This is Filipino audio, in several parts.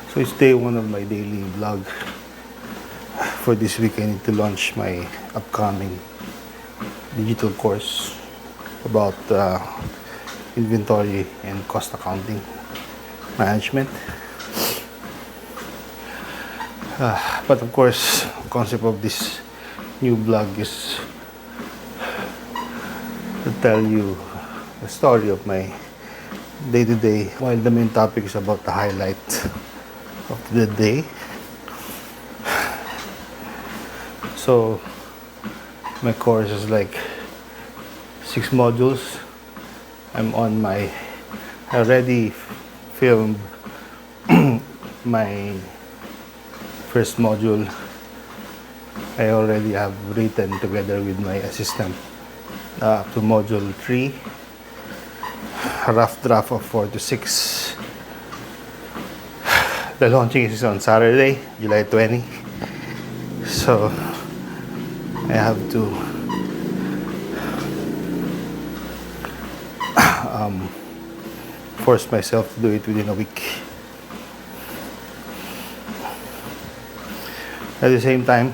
So it's day one of my daily vlog. For this week, I need to launch my upcoming digital course about inventory and cost accounting management. But of course, the concept of this new vlog is to tell you the story of my day-to-day, while the main topic is about the highlight of the day. So my course is like 6 modules. I already filmed my first module. I already have written together with my assistant up to module 3, a rough draft of 4 to 6. The launching is on Saturday, July 20. So I have to force myself to do it within a week. At the same time,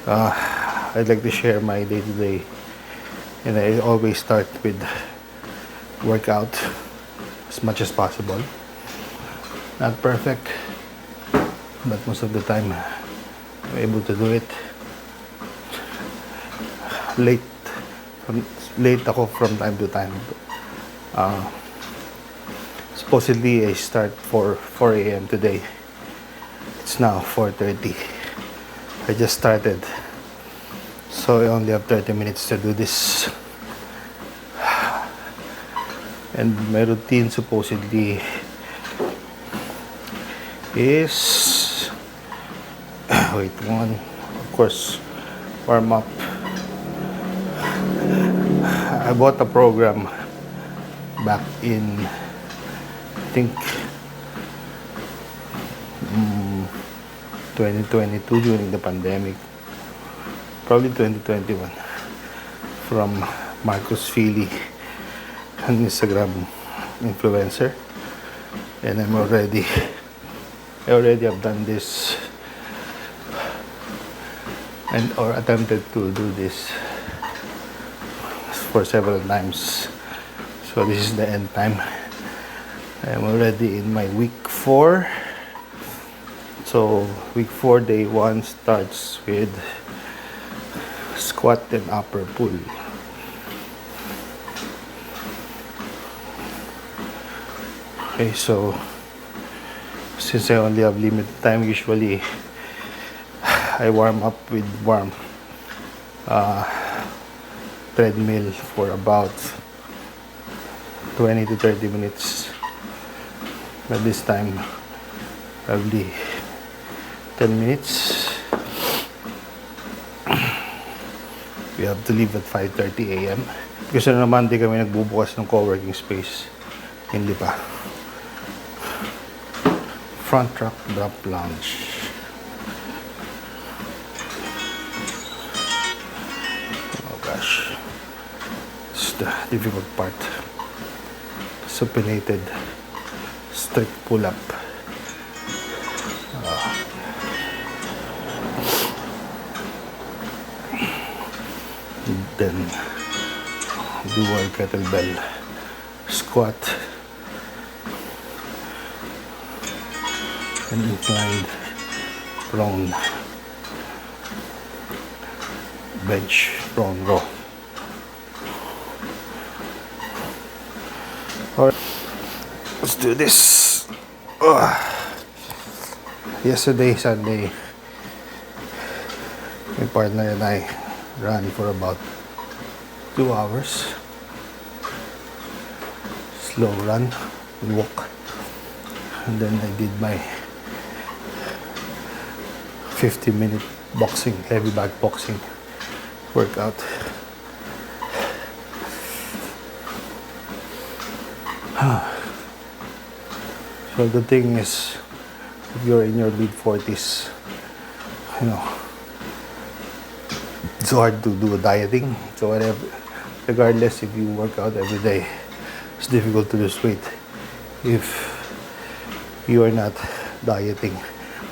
I'd like to share my day-to-day, and I always start with workout as much as possible. Not perfect, but most of the time I'm able to do it. Late ako from time to time. Supposedly I start for 4 a.m. today. It's now 4:30. I just started, so I only have 30 minutes to do this. And my routine supposedly is wait one, of course, warm up. I bought a program back in, I think, 2022 during the pandemic, probably 2021, from Marcus Feely, an Instagram influencer. And I already have done this or attempted to do this for several times. So this is the end time. I am already in my week 4. So week 4, day 1 starts with squat and upper pull. Okay, so since I only have limited time, usually I warm up with treadmill for about 20 to 30 minutes. But this time, probably 10 minutes. We have to leave at 5:30 a.m. Kasi na Monday kami nagbubukas ng co-working space in Lipa. Front rack drop lunge. Oh gosh, it's the difficult part. Supinated strict pull-up. Then dual kettlebell squat and inclined prone bench prone row. Alright, let's do this. Yesterday, Sunday, my partner and I ran for about 2 hours. Slow run and walk. And then I did my 50-minute boxing, heavy bag boxing workout. So the thing is, if you're in your mid-40s, it's hard to do dieting. So whatever, regardless if you work out every day, it's difficult to lose weight if you are not dieting.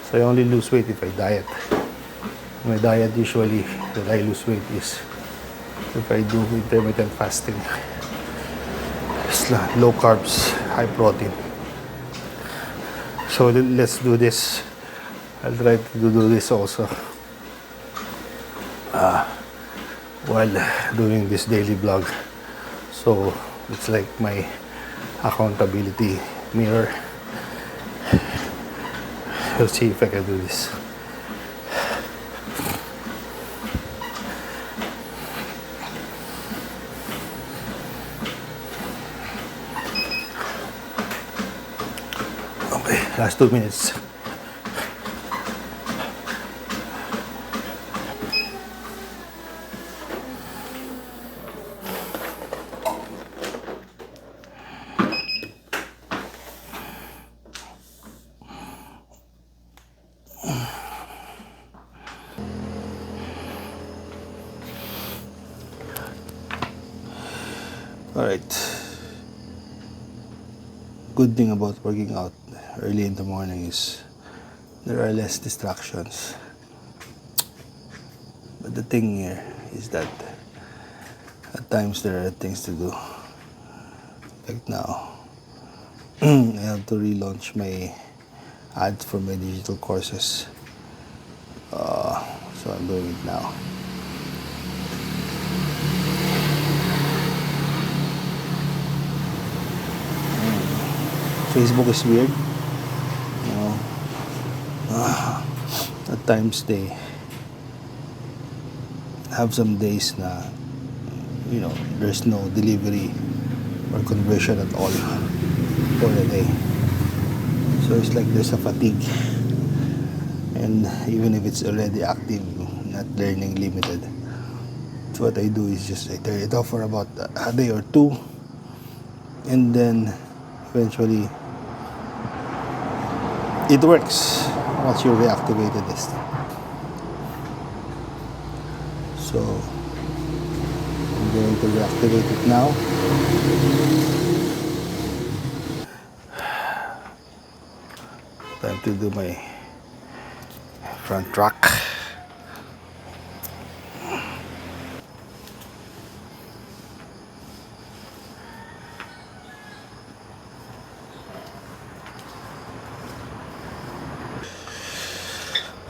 So I only lose weight if I diet. My diet usually that I lose weight is if I do intermittent fasting. It's low carbs, high protein. So let's do this. I'll try to do this also while doing this daily vlog. So it's like my accountability mirror. Let's see if I can do this. Okay, last 2 minutes. Alright. Good thing about working out early in the morning is there are less distractions. But the thing here is that at times there are things to do. Like now, I have to relaunch my ads for my digital courses. So I'm doing it now. Facebook is weird. You know, at times they have some days na, you know, there's no delivery or conversion at all for the day. So it's like there's a fatigue. And even if it's already active, not learning limited, so what I do is just I turn it off for about a day or two, and then eventually it works once you reactivated this. So I'm going to reactivate it now. Time to do my front track.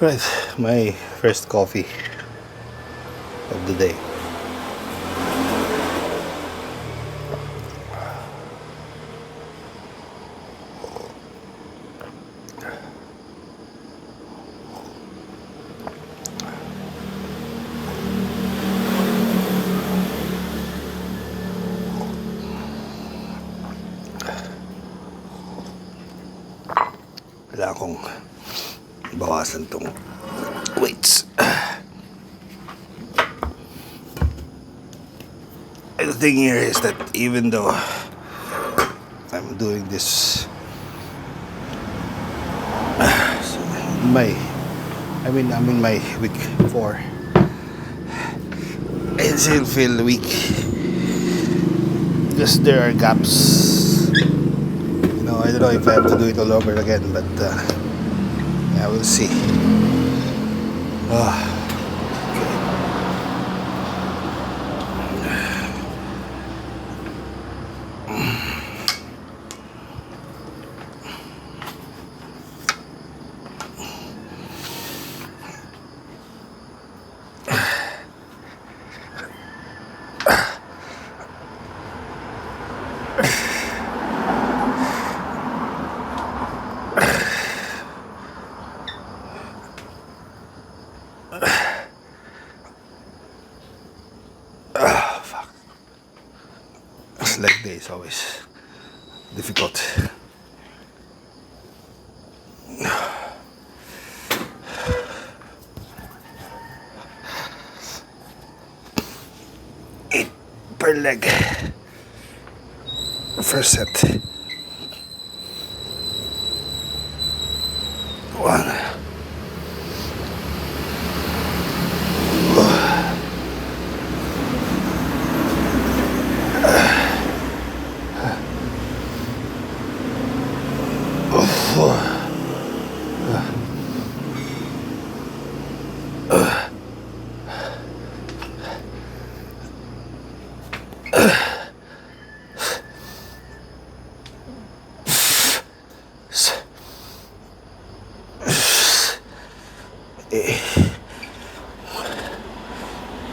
Right, my first coffee of the day. Kailangan kong bawasan tong weights. And the thing here is that even though I'm doing this I'm in my week 4, I still feel weak because there are gaps. You know, I don't know if I have to do it all over again, but yeah, we'll see. Fuck. Leg day is always difficult. Eight per leg. First set. 1.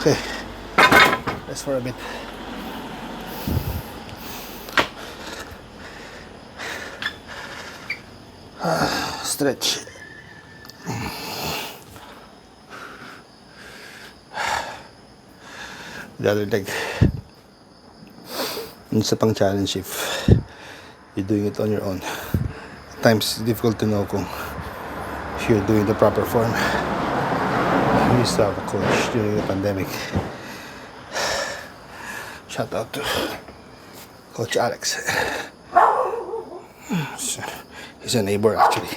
Okay, rest for a bit. Stretch. The other leg. Isa pang challenge if you're doing it on your own. At times it's difficult to know kung if you're doing the proper form. We used to have a coach during the pandemic. Shout out to Coach Alex. He's a neighbor actually.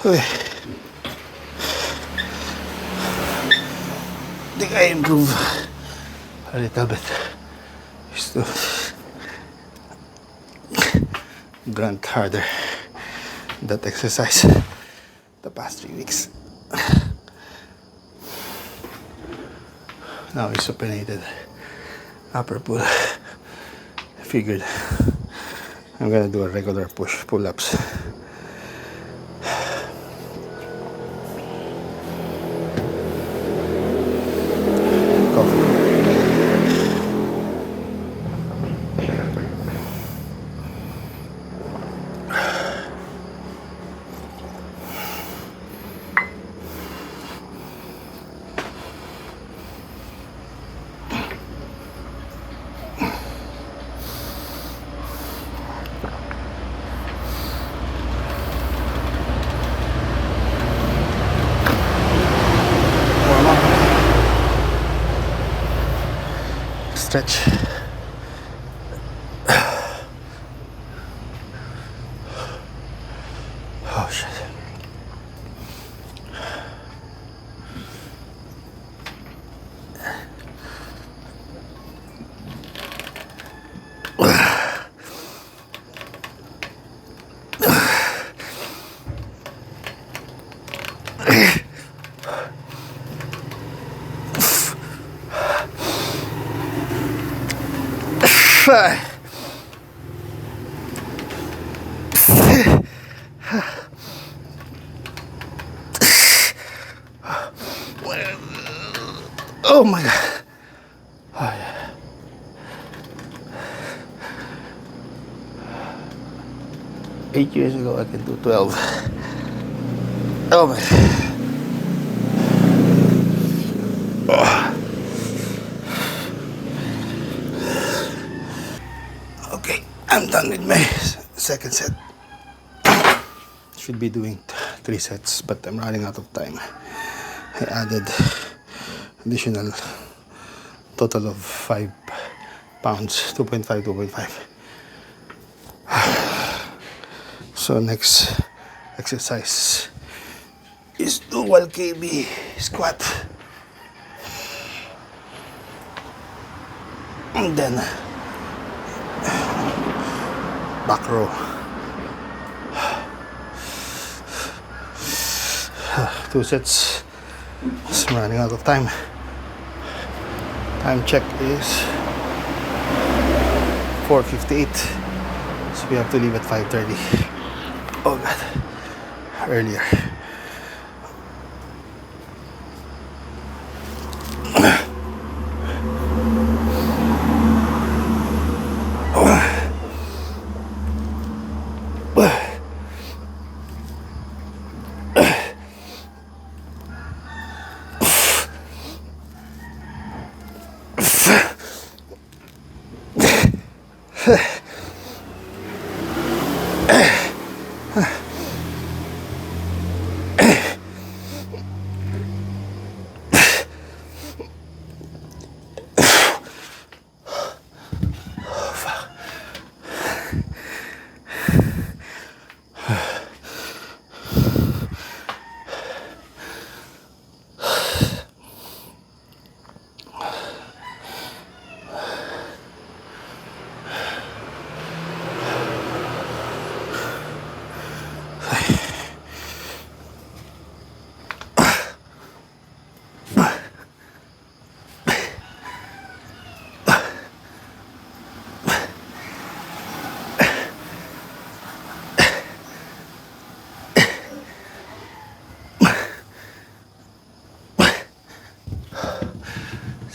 Okay. I think I improve a little bit. Used to grunt harder that exercise the past 3 weeks. Now it's supinated upper pull. I figured I'm gonna do a regular pull-ups. Stretch. Oh shit. Oh my god. Oh, yeah. 8 years ago I could do 12. Oh my. Okay, I'm done with my second set. Should be doing 3 sets, but I'm running out of time. I added additional total of 5 pounds, 2.5, 2.5. So next exercise is dual KB squat. And then back row. 2 sets. I'm running out of time. Time check is 4:58. So we have to leave at 5:30. Oh god. Earlier.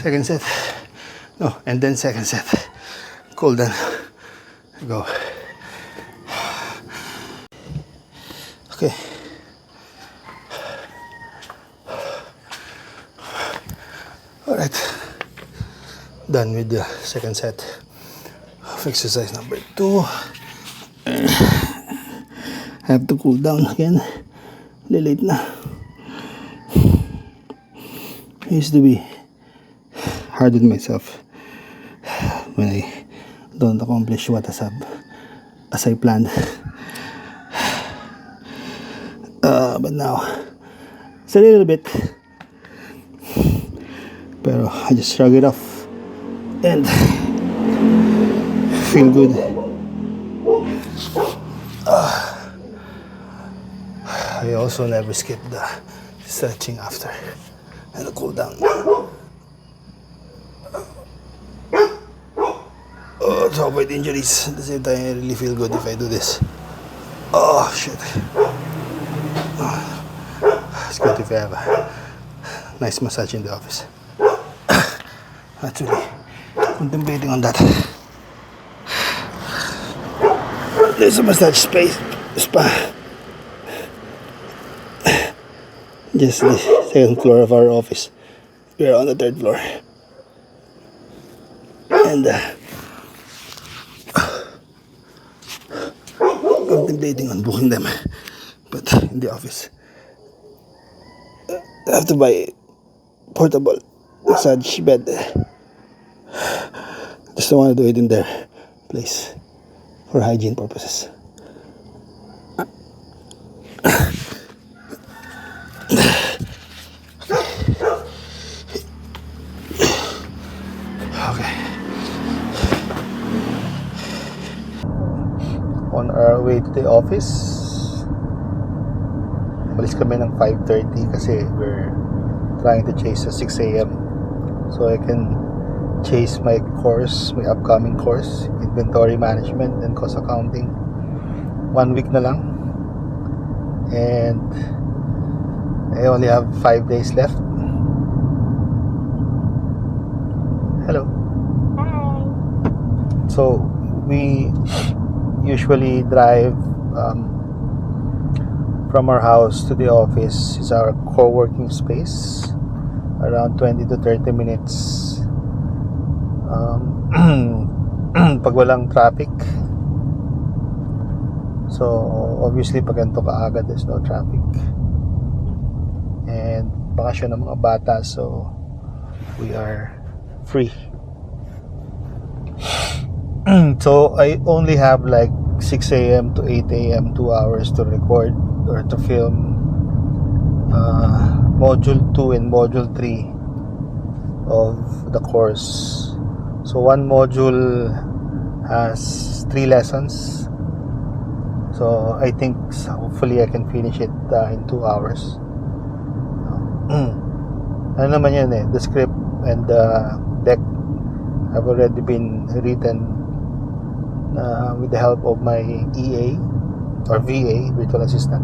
Second set. No, and then second set. Cool down. Go. Okay. Alright. Done with the second set of exercise number 2. Have to cool down again. Late na. I used to be hard with myself when I don't accomplish what as I planned. But now it's a little bit, pero I just shrug it off and feel good. I also never skip the stretching after and the cool down. To avoid injuries. At the same time, I really feel good if I do this. Oh, shit. It's good if I have a nice massage in the office. Actually, contemplating on that. There's a massage spa. Just the second floor of our office. We're on the third floor. And contemplating on booking them, but in the office I have to buy portable massage bed. Just don't want to do it in their place for hygiene purposes. Okay. On our way to the office, umalis kami ng 5:30 kasi we're trying to chase a 6 a.m. so I can chase my course, my upcoming course, inventory management and cost accounting. 1 week na lang, and I only have 5 days left. Hello. Hi. So we usually drive from our house to the office. Is our co-working space, around 20 to 30 minutes pag walang traffic. So obviously pag ganito kaagad there's no traffic, and bakasyon ng mga bata, so we are free. So I only have like 6 a.m. to 8 a.m. 2 hours to record or to film module 2 and module 3 of the course. So one module has 3 lessons, so I think hopefully I can finish it in 2 hours. Ano naman yan the script and the deck have already been written with the help of my EA or VA, virtual assistant.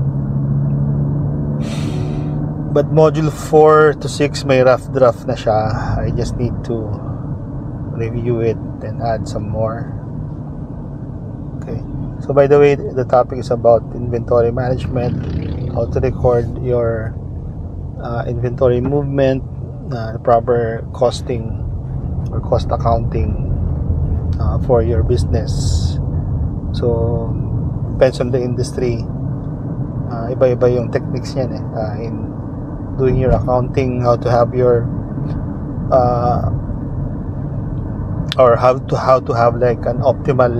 But module 4 to 6 may rough draft na siya. I just need to review it and add some more. Okay, so by the way, the topic is about inventory management, how to record your inventory movement, proper costing or cost accounting for your business. So depends on the industry. Iba-iba yung techniques niyan in doing your accounting, how to have your or how to have like an optimal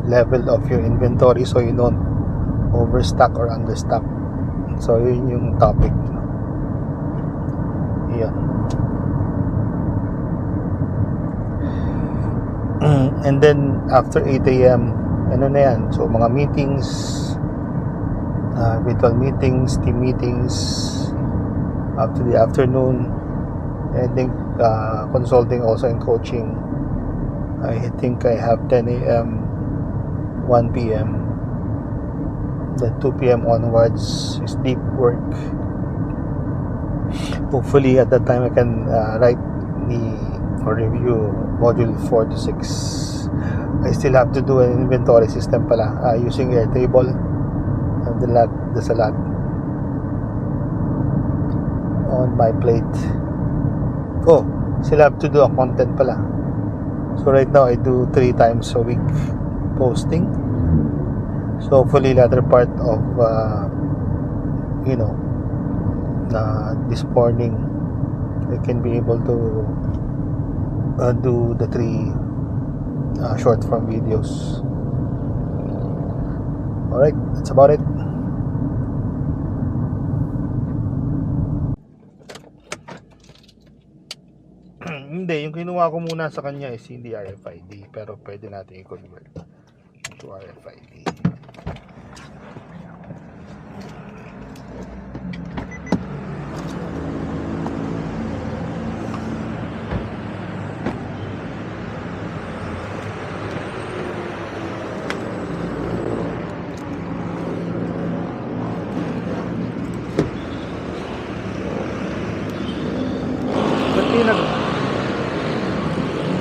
level of your inventory so you don't overstock or understock. So yun yung topic. Yan. And then after 8 a.m. ano na yan, so mga meetings, virtual meetings, team meetings up to the afternoon. I think consulting also and coaching. I think I have 10 a.m. 1 p.m. Then 2 p.m. onwards is deep work. Hopefully at that time I can write or review module 4 to 6. I still have to do an inventory system pala using Airtable. And there's a lot on my plate. Oh, still have to do a content pala. So right now I do 3 times a week posting. So hopefully latter part of this morning I can be able to do the 3 short form videos. Alright, that's about it. Hindi, yung kinuha ko muna sa kanya is hindi RFID, pero pwede natin i-convert to RFID.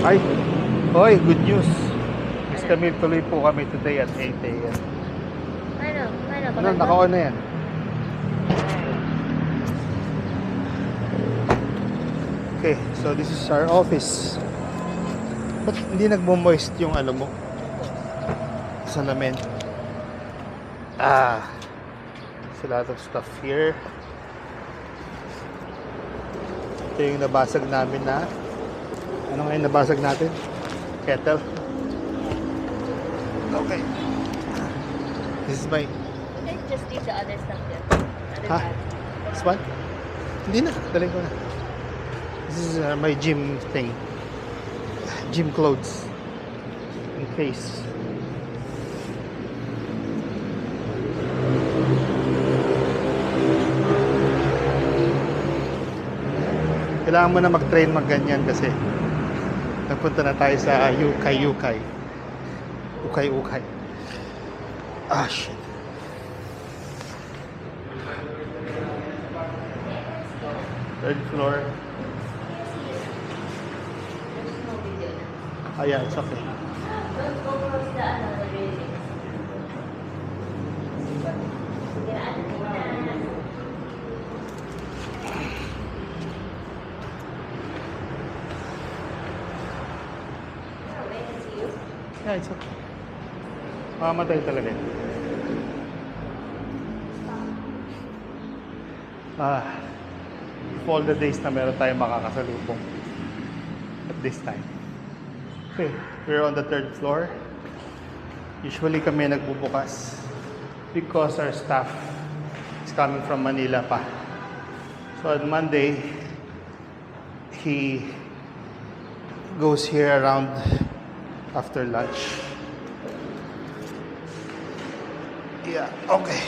Ay, hoy, good news. Miss Camille, tuloy po kami today at 8 a.m. Ano, naka-on na yan. Okay, so this is our office. Ba't hindi nagmo-moist yung mo? Salamin. There's a lot of stuff here. Ito yung nabasag namin na. Ano ngayon nabasag natin? Kettle. Okay. This is my... You guys just leave the other stuff there. Ha? This one? Hindi na. Daling ko na. This is my gym thing. Gym clothes. In case. Kailangan mo na mag-train mag-ganyan kasi nagpunta na tayo sa ukay. Shit. Third floor. Yeah, it's okay. Don't go close the railing. Yeah, it's okay. Mamamatay talaga. All the days na meron tayong makakasalubong at this time. Okay, we're on the 3rd floor. Usually kami nagbubukas because our staff is coming from Manila pa. So on Monday, he goes here around after lunch. Yeah, okay.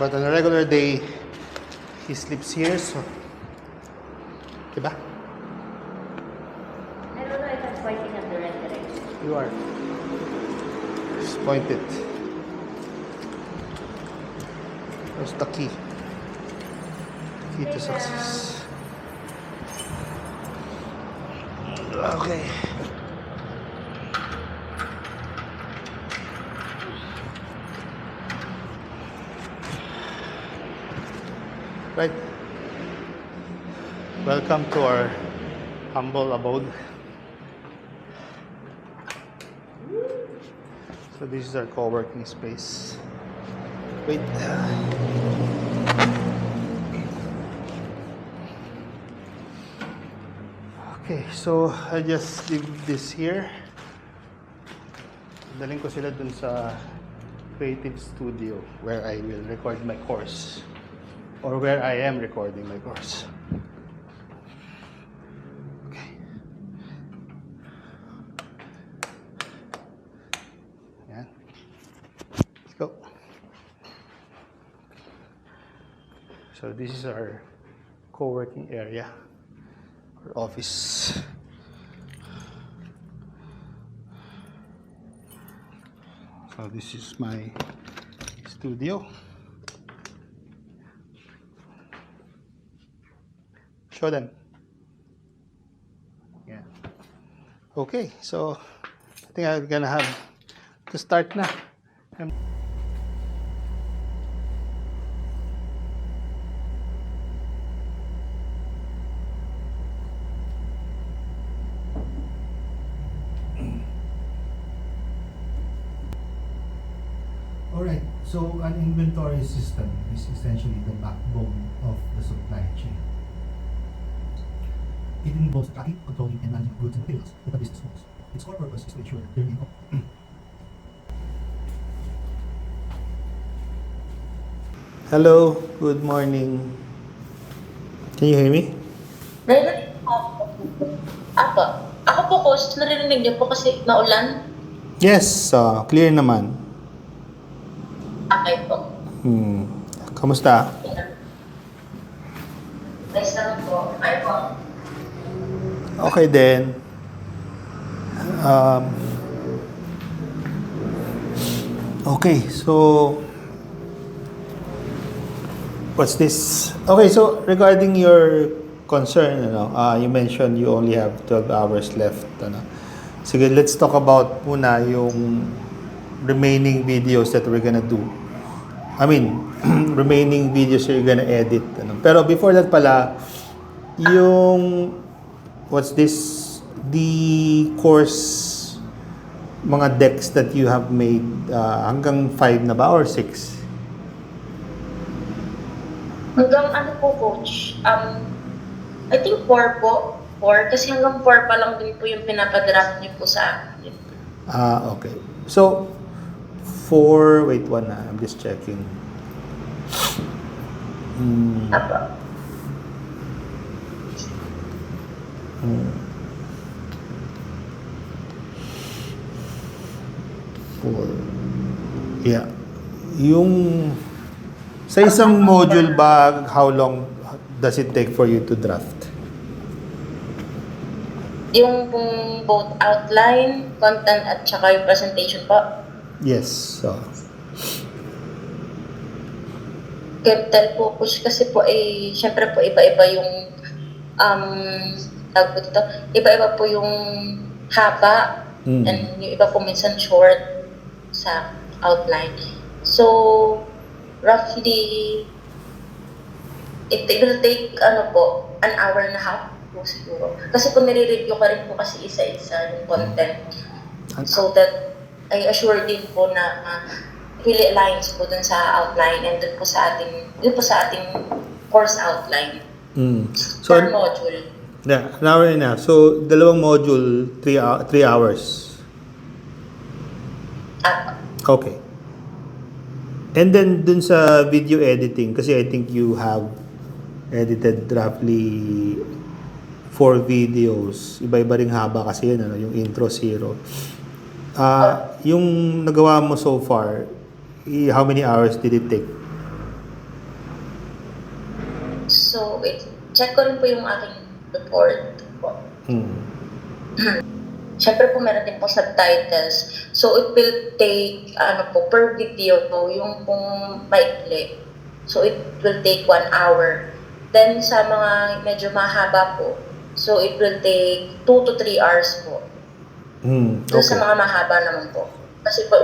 But on a regular day, he sleeps here, so... Diba? I don't know if I'm pointing at the right direction. You are. Just point it. Where's the key? Key to success. Okay. Right. Welcome to our humble abode. So this is our co-working space. Wait. Okay, so I just leave this here. Daling ko sila dun sa creative studio where I will record my course or where I am recording my course. Okay. Yan. Let's go. So this is our co-working area or office. So this is my studio. Show them. Yeah. Okay, so I think I'm gonna have to start na. Alright, so an inventory system is essentially the backbone of the supply chain. It involves tracking, controlling, and managing goods and materials that a business owns. Its core purpose is to ensure their income. Hello, good morning. Can you hear me? Narinig po ako. Apo. Ako po, coach, narinig niyo po kasi maulan. Yes, clear naman. Okay po. Kamusta? Nice naman po. Okay po. Okay din. Okay, so what's this? Okay, so regarding your concern, you mentioned you only have 12 hours left. Sige, let's talk about muna yung remaining videos that we're gonna do. I mean, remaining videos you're gonna edit. Pero before that pala, yung what's this? The course, mga decks that you have made, hanggang 5 na ba or 6? Hanggang ano po, coach? I think 4 po. 4. Kasi hanggang 4 pa lang din po yung pinapadraft niyo po sa akin. Okay. So, 4, wait, 1 na. I'm just checking. Apo. 4. Yeah. Yung sa isang module ba, how long does it take for you to draft? Yung pong both outline, content, at saka yung presentation po. Yes. Capital focus kasi po syempre po iba-iba yung tawag po dito, iba-iba po yung haba and yung iba po minsan short sa outline. So, roughly, it will take, an hour and a half po siguro. Kasi po nire-review ka rin po kasi isa-isa yung content. So that, I assure din po na really aligns po dun sa outline and dun po sa ating course outline. So, per module. Yeah, an hour and a half. So, dalawang module, 3 hours. Okay. And then, dun sa video editing, kasi I think you have edited roughly 4 videos. Iba-iba ring haba kasi yun, yung intro 0. Yung nagawa mo so far, how many hours did it take? So, check ko rin po yung aking report po. Siyempre po meron din po subtitles. So, it will take, per video po, yung pong maikli. So, it will take 1 hour. Then, sa mga medyo mahaba po, so it will take 2 to 3 hours po. Okay. Sa mga mahaba naman po. Kasi po,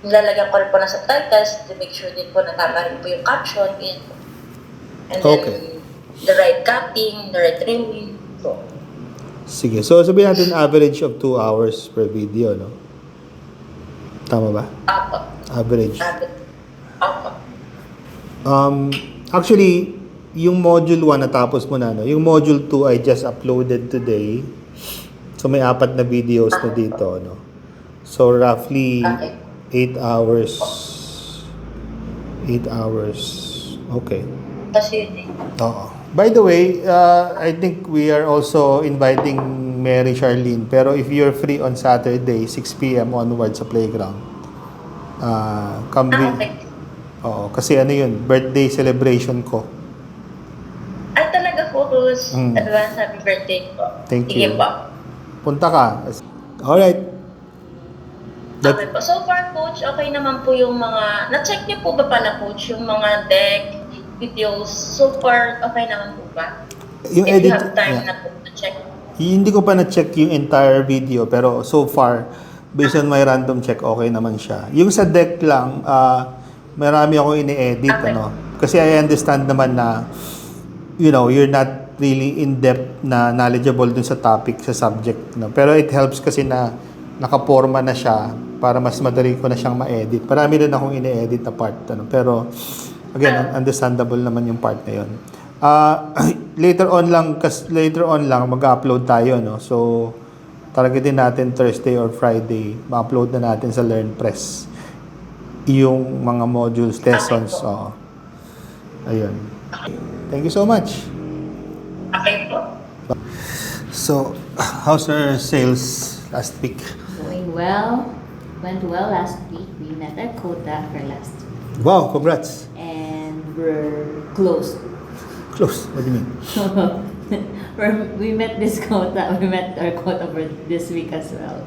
nilalagyan ko rin po ng subtitles to make sure din po na tama rin po yung caption. And then, Okay. the right cutting, the right trimming po. Sige. So, sabihin natin average of 2 hours per video, no? Tama ba? Apo. Average. Opo. Actually, yung module 1 natapos mo na, no? Yung module 2 I just uploaded today. So may 4 na videos na dito, no? So roughly Okay. 8 hours. 8 hours. Okay. Kasi yun eh. Oo. By the way, I think we are also inviting Mary Charlene. Pero if you're free on Saturday, 6 p.m. onward sa playground, come with. Okay. Oo, kasi ano yun, birthday celebration ko. Ay, talaga po, Cruz. Mm. Advance happy birthday po. Thank Sige you. po. Punta ka. Alright. Okay po. So far, Coach, okay naman po yung mga... Na-check niyo po ba pala, Coach, yung mga deck, videos? So far, okay naman po ba? Yung If you edit, have time yeah. na po to check. Hindi ko pa na-check yung entire video, pero so far, based on my random check, okay naman siya. Yung sa deck lang, marami akong ini-edit, Okay. ano. Kasi I understand naman na, you know, you're not really in-depth na knowledgeable dun sa topic, sa subject, no. Pero it helps kasi na nakaporma na siya para mas madali ko na siyang ma-edit. Marami rin akong ini-edit na part, ano. Pero, again, understandable naman yung part na yun. Later on lang mag-upload tayo, no. So targetin natin Thursday or Friday, ma-upload na natin sa LearnPress yung mga modules, lessons. Oo. Ayun. Thank you so much. Okay po. So, how's our sales last week? Going well. Went well last week. We met our quota for last week. Wow, congrats. And we're close. Close. What do you mean? We met this quota. We met our quota for this week as well.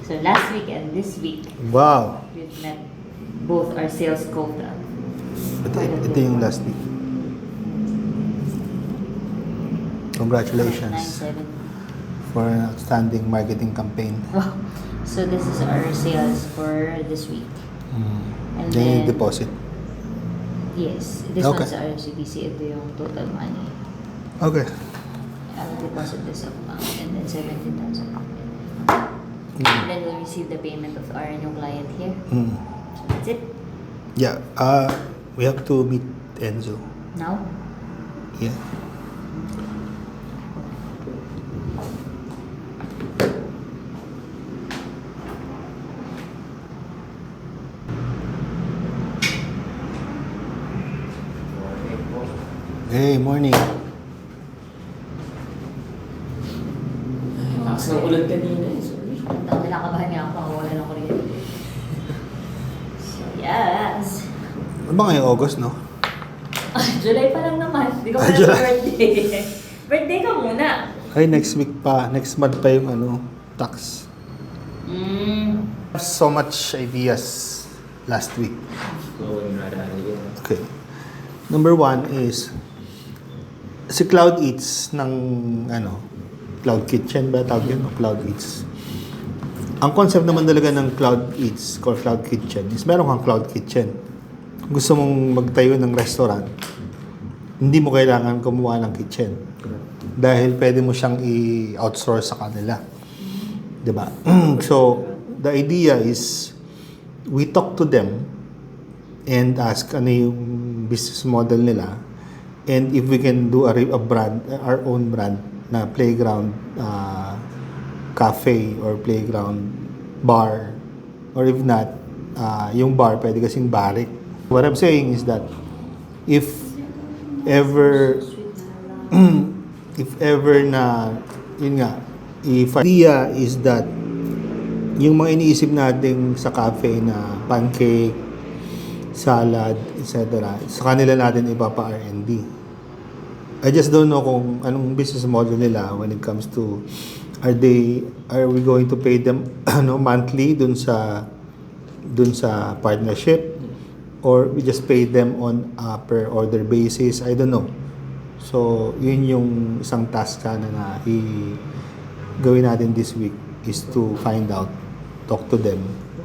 So last week and this week, Wow. we've met both our sales quota. Ito yung last week. Congratulations 970. for an outstanding marketing campaign. Oh, so this is our sales for this week. And Then you then- deposit. Yes, this Okay. one's our CBC. Ito yung total money. Okay. I'll deposit this amount and then 17,000. Mm. And then we'll receive the payment of our new client here. Mm. So that's it. Yeah. We have to meet Enzo. Now, Yeah. Hey, morning. Lakas ng ulan kanina eh, sorry. ang nakabahan niya ako pang wala ng kuryente. So yes. Ano ba ngayon, August, no? July pa lang naman. Hindi ko pa July. birthday. Birthday ka muna. Ay, next week pa. Next month pa yung tax. So much ideas last week. Going rarari yun. Okay. Number 1 is si Cloud Eats ng Cloud Kitchen ba tawag yun? O Cloud Eats. Ang concept naman talaga ng Cloud Eats or Cloud Kitchen is meron kang Cloud Kitchen. Kung gusto mong magtayo ng restaurant, hindi mo kailangan kumuha ng kitchen. Dahil pwede mo siyang i-outsource sa kanila. Diba? So, the idea is we talk to them and ask ano yung business model nila, and if we can do a brand, our own brand na playground cafe or playground bar, or if not, yung bar pwede kasing barik. What I'm saying is that if ever na yun nga, if idea is that yung mga iniisip nating sa cafe na pancake, salad, etc. Sa kanila natin ipapa R&D. I just don't know kung anong business model nila when it comes to are we going to pay them monthly dun sa partnership, or we just pay them on a per order basis. I don't know. So yun yung isang task sana na gawin natin this week is to find out, talk to them.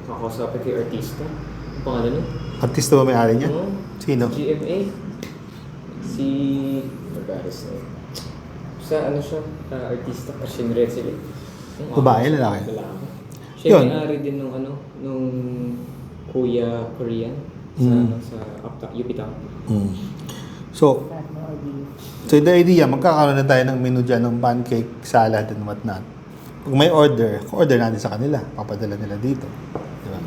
Kakausapin kay artista. Ang pangalan niya? Artista ba may-ari niya? Oo. Sino? GMA. Si... Magaris na yun. Sa ano siya? Artista. Ashin Red sila. Babae, lalaki? Lalaki. Siya Yun. may-ari din nung nung Kuya Korean sa, sa UP Town. So, the idea, magkakaroon na tayo ng menu dyan ng pancake, salad, and whatnot. Pag may order natin sa kanila. Papadala nila dito. Diba?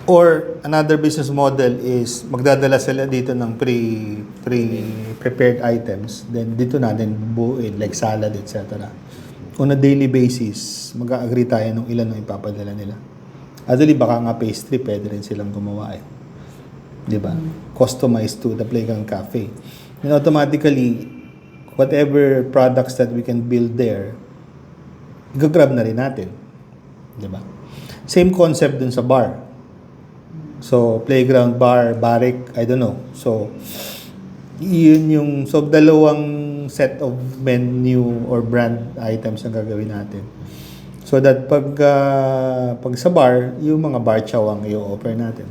Or, another business model is magdadala sila dito ng prepared items. Then, dito natin buuin, like salad, etc. On a daily basis, mag-agree tayo ng ilan ang ipapadala nila. Actually, baka nga pastry, pwede rin silang gumawa eh. Diba? Customized to the Playground Cafe. And automatically, whatever products that we can build there, gagrab na rin natin. Diba? Same concept dun sa bar. So, playground, bar, barrack, I don't know. So, yun yung, so dalawang set of menu or brand items ang gagawin natin. So that pag sa bar, yung mga bar chow ang i-offer natin.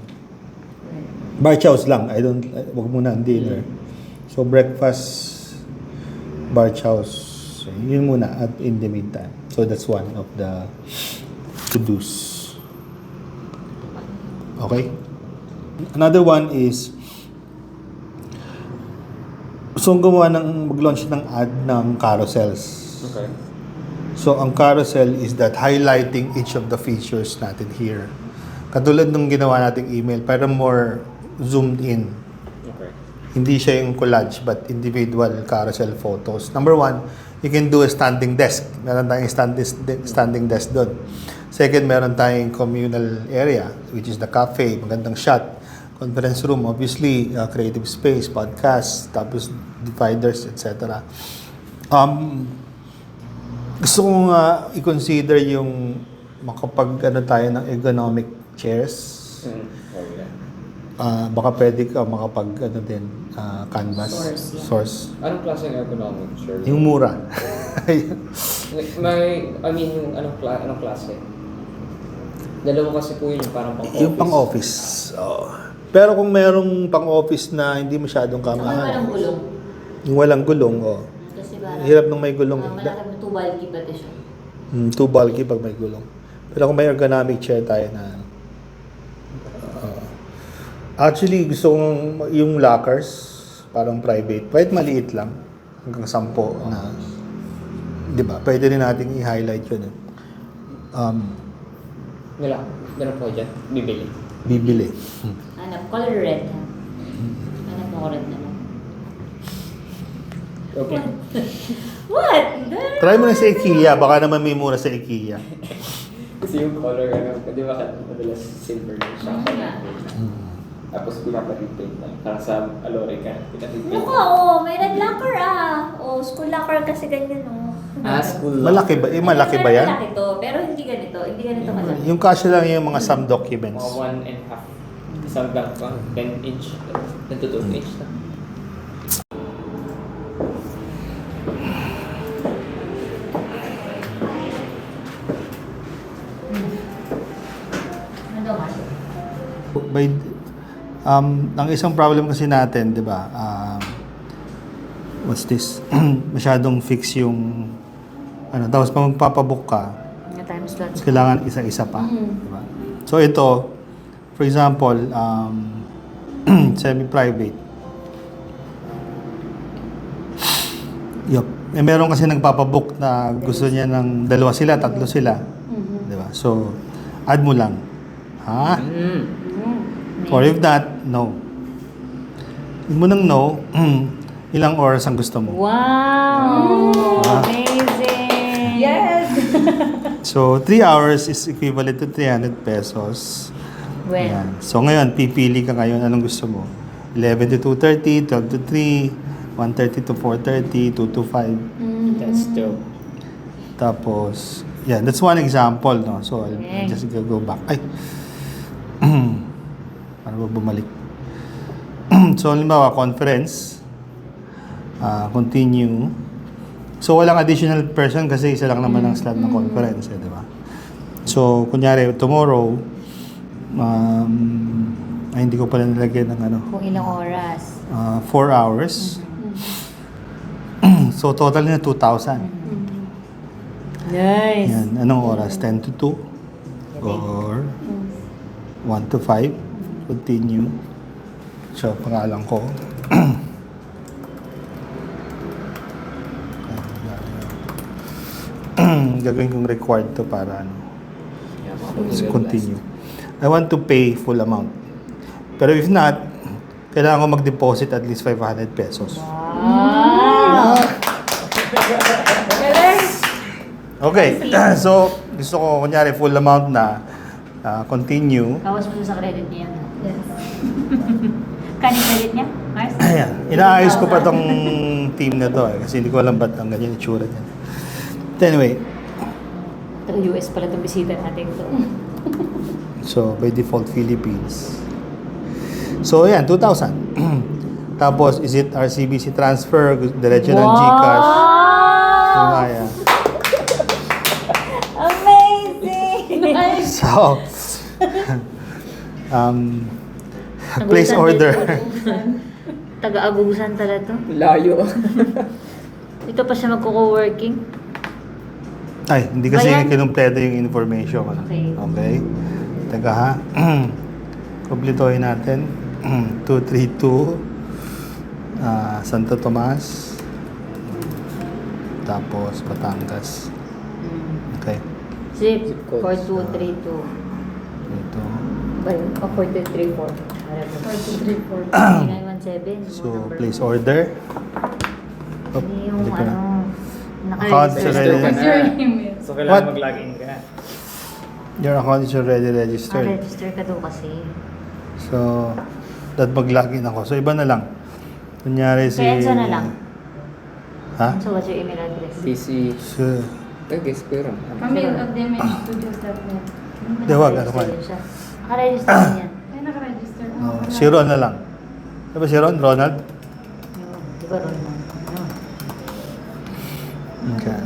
Bar chows lang. Wag muna ang dinner. So breakfast, bar chows, yun muna at in the meantime. So that's one of the to-dos. Okay? Another one is mag-launch ng ad ng carousels. Okay. So, ang carousel is that highlighting each of the features natin here. Katulad nung ginawa nating email, pero more zoomed in. Okay. Hindi siya yung collage, but individual carousel photos. Number one, you can do a standing desk. Meron tayong standing desk doon. Second, meron tayong communal area, which is the cafe, magandang shot. Conference room, obviously, creative space, podcast, tapos dividers, etc. Gusto kong i-consider yung tayo ng ergonomic chairs. Baka pwede ka canvas. Source. Anong klase ng ergonomic chair? Yung mura. Yung anong klase? Dalawa kasi po yun, parang pang-office. Yung pang-office. Oh. Pero kung merong pang-office na hindi masyadong Saka walang gulong. Yung walang gulong, Kasi parang, hirap nung may gulong. malaki na too bulky pati siya. Too bulky pag may gulong. Pero kung may ergonomic chair tayo na actually, gusto kong yung lockers, parang private. Kahit maliit lang. Hanggang 10 na. Di ba? Pwede rin natin i-highlight yun. Wala. Ganun po dyan. Bibili. Hanap, color red ha. Hanap mo ko red na lang. Okay. What? Try mo na sa IKEA. Baka naman may mura sa IKEA. Kasi yung color, di ba madalas silver na siya. Tapos pinapatipid na. Parang sa Alorica, pinatipid. Ano ka, may red locker school locker kasi ganyan School Malaki ba? Malaki ba yan? Malaki to, pero hindi ganito. Hindi ganito malaki. Yung kasya lang yung mga some documents. Mga 1.5. Isang blank pa. 10 inch. 10 to 12 inch na. Ano ka? Ang isang problem kasi natin, di ba? What's this? Masyadong fix yung tapos pag magpapabook ka, Time slots. kailangan isa-isa pa. Diba? So ito, for example, semi-private. Yup. Meron kasi nagpapabook na gusto niya ng 2 sila, 3 sila. Diba? So, add mo lang. Ha? Or if not, no. If mo nang no, ilang oras ang gusto mo. Wow! Amazing! Yes! So, 3 hours is equivalent to 300 pesos. When? Yan. So, ngayon, pipili ka ngayon anong gusto mo. 11 to 2:30, 12 to 3, 1:30 to 4:30, 2 to 5. That's dope. Tapos, that's one example, no? So, I'll Okay. just go back. Ay! Paano ba bumalik? So, halimbawa, conference. Continue. So, walang additional person kasi isa lang naman ang slot ng conference, di ba? So, kunyari, tomorrow, hindi ko pala nilagyan ng Kung ilang oras. 4 hours. So, total na 2,000. Nice! Yan. Anong oras? 10 to 2? Or 1 to 5? Continue. So, pangalan ko. Gagawin kong required to para ano. Let's continue. I want to pay full amount. Pero if not, kailangan ko mag-deposit at least 500 pesos. Wow! Okay. So, gusto ko, kunyari, full amount na. Continue. Bawas mo sa credit niya. Yes. Kanin credit niya? Mars? Ayan. Inaayos ko pa tong team na to kasi hindi ko alam ba't ang ganyan itsura niya. But anyway, Taga US pala itong bisita natin to. so by default Philippines. So ayan, 2,000. Tapos, is it RCBC transfer, diretso ng GCash? Lumaya. Amazing! So, place order. Taga-agusan tala to. Layo. Ito pa siya magko-working. Ay, hindi kasi Bayan. kinumpleto yung information. Okay. Okay. Teka ha. Kumplitohin natin. 232 Santo Tomas. Tapos Batangas. Okay. Zip, Zip code. 4232. Ito. Ba yun? O, 4234. 4234. 917. So, place order. Oh, Hindi yung hindi ko na. naka-register. Account sa Register ka ready. na. So, kailangan What? mag-login ka. Your account is already registered. Register ka doon kasi. So, that mag-login ako. So, iba na lang. Kunyari si... Kaya Enzo na lang. Ha? So, what's your email address? DC. So, Guess ko yun. Camille@dmhstudios.net. Di, wag, ano Naka-register ba? din siya. Naka-register din yan. Ay, nakaregister. si Ron na lang. Diba si Ron? Ronald? Yun. Di ba, Ron? Ano? Okay.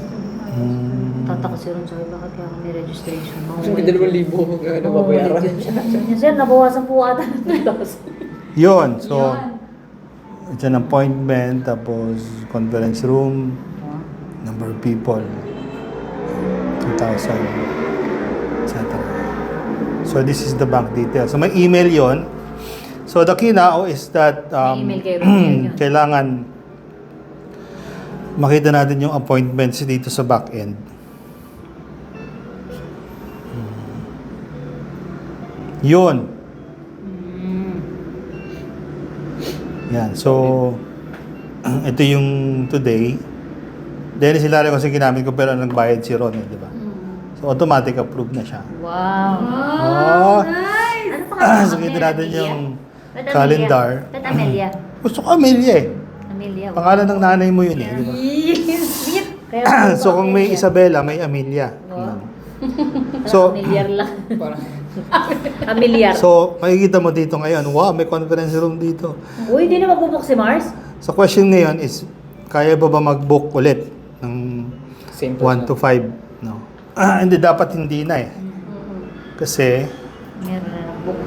Tataka si Ron, sabi, bakit kaya kami registration? Kasi may 2,000 na babayaran. Sabi niya, sir, nabawasan po ata ng 2,000. Yun. So, it's an appointment, tapos conference room, number of people, 2,000, etc. So, this is the bank details. So, may email yon. So, the key now is that May email kay Ron yun. kailangan makita natin yung appointments dito sa back end. Yun. Yan. So, ito yung today. Dennis Hilario kasi ginamit ko pero nagbayad si Ron, di ba? So, automatic approve na siya. Wow. Oh, Ano pa so, kita natin yung calendar. Ba't Amelia? Gusto ko Amelia eh. Amelia. Pangalan ng nanay mo yun eh, di ba? Kaya So, kung may Isabela, may Amelia. Wow. So, Familiar lang. Parang, Familiar. so, makikita mo dito ngayon, wow, may conference room dito. Uy, di na magbubuk si Mars? So, question ngayon is, kaya ba mag-book ulit ng same 1 to 5? No. Hindi, dapat hindi na eh. Kasi, Meron na nag-book.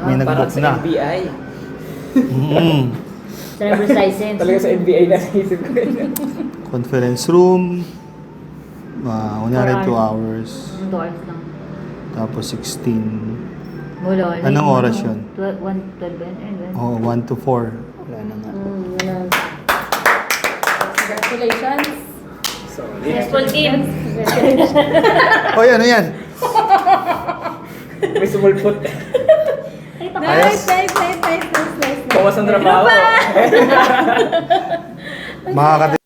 may parang nag-book sa na. NBI. Mm. Driver's license. Talaga sa NBI na naisip ko yun. Conference room, kunyari 2 hours, 2 hours lang. tapos 16. Wala. Anong oras yun? 12 ba yun? Oh, 1 to 4. Wala na nga. Congratulations. Solid. Successful team. Oh, ano yan? May sumulpot. Nice. Ayos. Bawas ang trabaho. Makakati